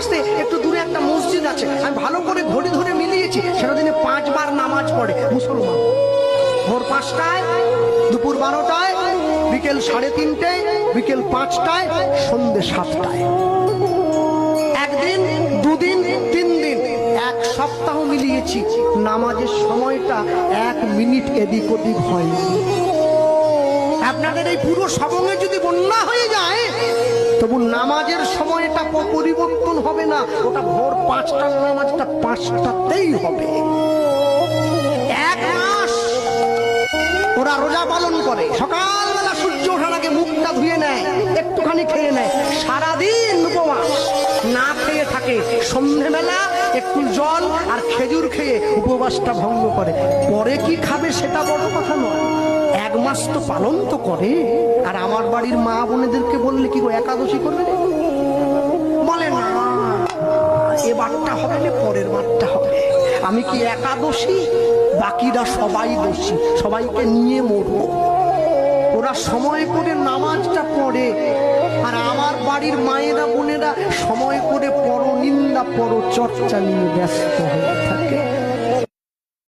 আসতে একটু দূরে একটা মসজিদ আছে, আমি ভালো করে ঘড়ি ধরে মিলিয়েছি, সেটা দিনে 5 বার নামাজ পড়ে মুসলমান। ভোর 5টায়, দুপুর 12টায়, বিকেল 3:30টায়, বিকেল 5টায়, সন্ধ্যে 7টায়। একদিন, দুদিন, 3 দিন, 1 সপ্তাহ মিলিয়েছি, নামাজের সময়টা 1 মিনিট এদিক ওদিক হয়নি। আপনাদের এই পুরো সবঙ্গে যদি বন্যা হয়ে যায়, তবু নামাজের সময়টা পরিবর্তন হবে না, ওটা ভোর 5টার নামাজটা 5টাতেই হবে। 1 মাস ওরা রোজা পালন করে, সকালবেলা সূর্য ওঠার আগে মুখটা ধুয়ে নেয়, একটুখানি খেয়ে নেয়, সারাদিন উপবাস না খেয়ে থাকে, সন্ধ্যেবেলা একটু জল আর খেজুর খেয়ে উপবাসটা ভঙ্গ করে। পরে কি খাবে সেটা বড় কথা নয়, 1 মাস তো পালন তো করে। আর আমার বাড়ির মা বোনেদেরকে বললে কি গো একাদশী করবে, বলে না এবারটা হবে না, পরের বারটা হবে। আমি কি একাদশী? বাকিরা সবাই দোষী, সবাইকে নিয়ে মরবো। ওরা সময় করে নামাজটা পড়ে, আর আমার বাড়ির মায়েরা বোনেরা সময় করে পরনিন্দা পরচর্চা নিয়ে ব্যস্ত হয়ে থাকে।